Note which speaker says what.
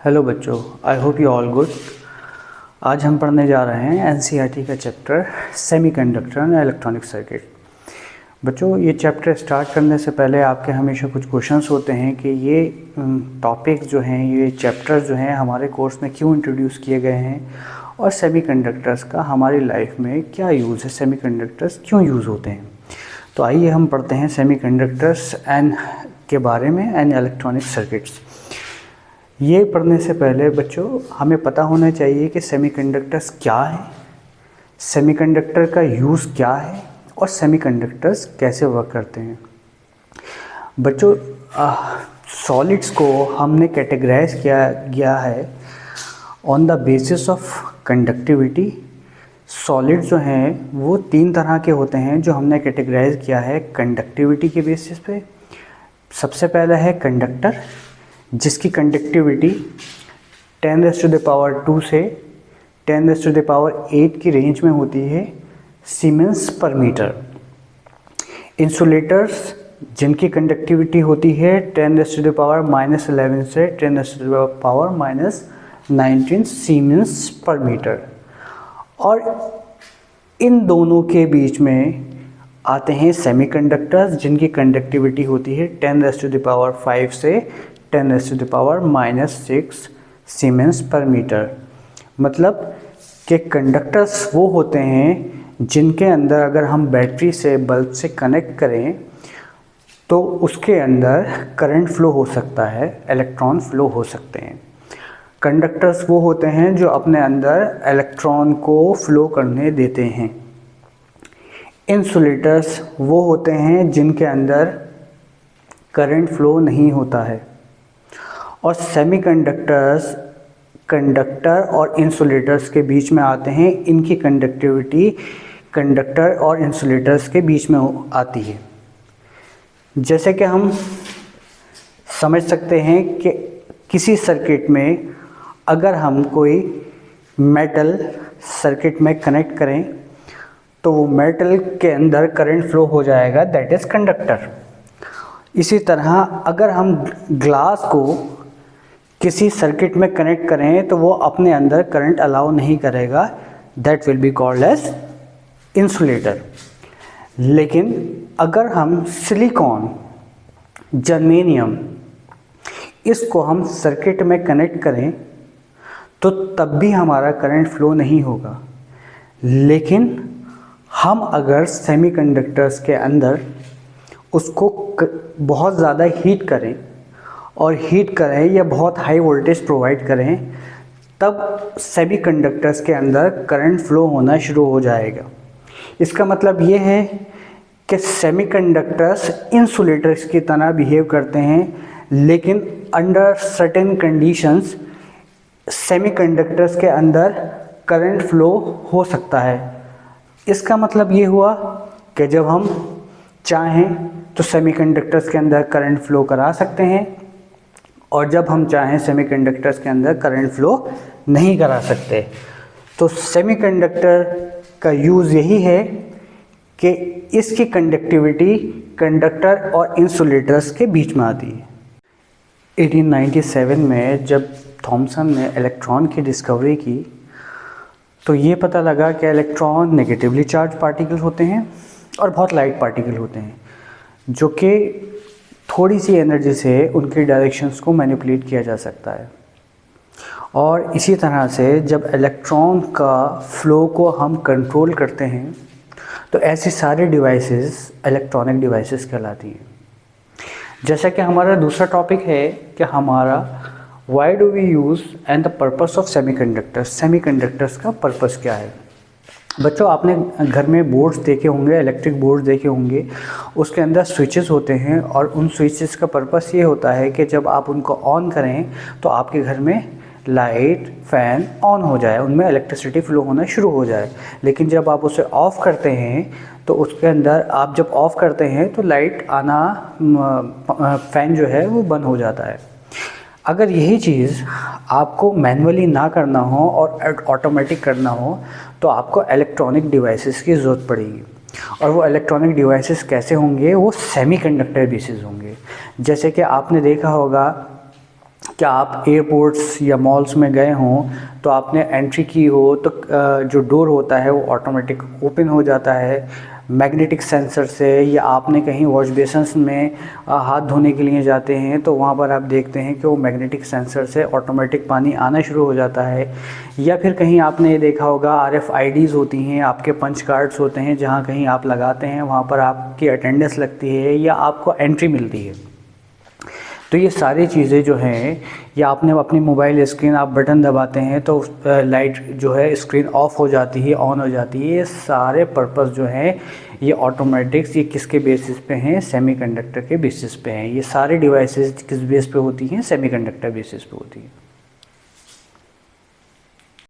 Speaker 1: Hello बच्चों, I hope you all good. आज हम पढ़ने जा रहे हैं एनसीईआरटी का chapter semiconductor and electronic circuit. बच्चों, ये चैप्टर स्टार्ट करने से पहले आपके हमेशा कुछ क्वेश्चंस होते हैं कि ये टॉपिक जो हैं, ये चैप्टर जो हैं हमारे कोर्स में क्यों इंट्रोड्यूस किए गए हैं और सेमीकंडक्टर्स का हमारी लाइफ में क्या यूज़ है, सेमीकंडक्टर्स क्यों यूज़ होते हैं। तो आइए हम पढ़ते हैं सेमीकंडक्टर्स एंड के बारे में एंड इलेक्ट्रॉनिक सर्किट्स। ये पढ़ने से पहले बच्चों हमें पता होना चाहिए कि सेमीकंडक्टर्स क्या है, सेमीकंडक्टर का यूज़ क्या है और सेमीकंडक्टर्स कैसे वर्क करते हैं। बच्चों, सॉलिड्स को हमने कैटेगराइज किया गया है on the basis of conductivity. Solid जो हैं वो तीन तरह के होते हैं जो हमने कैटेगराइज किया है कंडक्टिविटी के बेसिस पे। सबसे पहला है कंडक्टर, जिसकी कंडक्टिविटी 10⁻² से 10⁻8 की रेंज में होती है सीमेंस पर मीटर। इंसुलेटर्स, जिनकी कंडक्टिविटी होती है 10⁻⁻11 से 10⁻⁻19 सीमेंस पर मीटर। और इन दोनों के बीच में आते हैं सेमीकंडक्टर्स, जिनकी कंडक्टिविटी होती है 10⁻5 से 10⁻⁻6 सीमेंस पर मीटर। मतलब कि कंडक्टर्स वो होते हैं जिनके अंदर अगर हम बैटरी से बल्ब से कनेक्ट करें तो उसके अंदर करंट फ्लो हो सकता है, इलेक्ट्रॉन फ्लो हो सकते हैं। कंडक्टर्स वो होते हैं जो अपने अंदर इलेक्ट्रॉन को फ्लो करने देते हैं। इंसुलेटर्स वो होते हैं जिनके अंदर करंट फ्लो नहीं होता है। और सेमीकंडक्टर्स कंडक्टर और इंसुलेटर्स के बीच में आते हैं। इनकी कंडक्टिविटी कंडक्टर और इंसुलेटर्स के बीच में आती है। जैसे कि हम समझ सकते हैं कि किसी सर्किट में अगर हम कोई मेटल सर्किट में कनेक्ट करें तो वो मेटल के अंदर करंट फ्लो हो जाएगा, दैट इज़ कंडक्टर। इसी तरह अगर हम ग्लास को किसी सर्किट में कनेक्ट करें तो वो अपने अंदर करंट अलाउ नहीं करेगा, that will be called as insulator. लेकिन अगर हम सिलिकॉन, जर्मेनियम, इसको हम सर्किट में कनेक्ट करें तो तब भी हमारा करंट फ्लो नहीं होगा। लेकिन हम अगर सेमीकंडक्टर्स के अंदर उसको बहुत ज़्यादा हीट करें या बहुत हाई वोल्टेज प्रोवाइड करें, तब सेमीकंडक्टर्स के अंदर करंट फ्लो होना शुरू हो जाएगा। इसका मतलब ये है कि सेमीकंडक्टर्स इंसुलेटर्स की तरह बिहेव करते हैं, लेकिन अंडर सर्टेन कंडीशंस सेमीकंडक्टर्स के अंदर करंट फ्लो हो सकता है। इसका मतलब ये हुआ कि जब हम चाहें तो सेमीकंडक्टर्स के अंदर करंट फ्लो करा सकते हैं और जब हम चाहें सेमीकंडक्टर्स के अंदर करंट फ्लो नहीं करा सकते। तो सेमीकंडक्टर का यूज़ यही है कि इसकी कंडक्टिविटी कंडक्टर और इंसुलेटर्स के बीच में आती है। 1897 में जब थॉमसन ने इलेक्ट्रॉन की डिस्कवरी की तो ये पता लगा कि इलेक्ट्रॉन नेगेटिवली चार्ज पार्टिकल होते हैं और बहुत लाइट पार्टिकल होते हैं, जो कि थोड़ी सी एनर्जी से उनके डायरेक्शंस को मैनिपुलेट किया जा सकता है। और इसी तरह से जब इलेक्ट्रॉन का फ्लो को हम कंट्रोल करते हैं तो ऐसे सारे डिवाइसेस इलेक्ट्रॉनिक डिवाइसेस कहलाती हैं। जैसा कि हमारा दूसरा टॉपिक है कि हमारा why do we use and the purpose of semiconductors, semiconductors का पर्पस क्या है। बच्चों, आपने घर में बोर्ड्स देखे होंगे, इलेक्ट्रिक बोर्ड्स देखे होंगे, उसके अंदर स्विचेस होते हैं और उन स्विचेस का पर्पस ये होता है कि जब आप उनको ऑन करें तो आपके घर में लाइट, फैन ऑन हो जाए, उनमें इलेक्ट्रिसिटी फ्लो होना शुरू हो जाए। लेकिन जब आप उसे ऑफ़ करते हैं तो उसके अंदर आप जब ऑफ़ करते हैं तो लाइट आना, फ़ैन जो है वो बंद हो जाता है। अगर यही चीज़ आपको मैनुअली ना करना हो और ऑटोमेटिक करना हो तो आपको इलेक्ट्रॉनिक डिवाइसेस की ज़रूरत पड़ेगी। और वो इलेक्ट्रॉनिक डिवाइसेस कैसे होंगे, वो सेमीकंडक्टर बेसिस होंगे। जैसे कि आपने देखा होगा क्या आप एयरपोर्ट्स या मॉल्स में गए हों तो आपने एंट्री की हो तो जो डोर होता है वो ऑटोमेटिक ओपन हो जाता है मैग्नेटिक सेंसर से, या आपने कहीं वॉश बेसिन्स में हाथ धोने के लिए जाते हैं तो वहाँ पर आप देखते हैं कि वो मैग्नेटिक सेंसर से ऑटोमेटिक पानी आना शुरू हो जाता है। या फिर कहीं आपने ये देखा होगा RFIDs होती हैं, आपके पंच कार्ड्स होते हैं, जहाँ कहीं आप लगाते हैं वहाँ पर आपकी अटेंडेंस लगती है या आपको एंट्री मिलती है। तो ये सारी चीज़ें जो हैं, या आपने अपनी मोबाइल स्क्रीन आप बटन दबाते हैं तो लाइट जो है स्क्रीन ऑफ हो जाती है, ऑन हो जाती है। ये सारे पर्पस जो हैं ये ऑटोमेटिक्स, ये किसके बेसिस पे हैं? सेमीकंडक्टर के बेसिस पे हैं। ये सारे डिवाइसेस किस बेस पे होती हैं? सेमीकंडक्टर बेसिस पे होती हैं।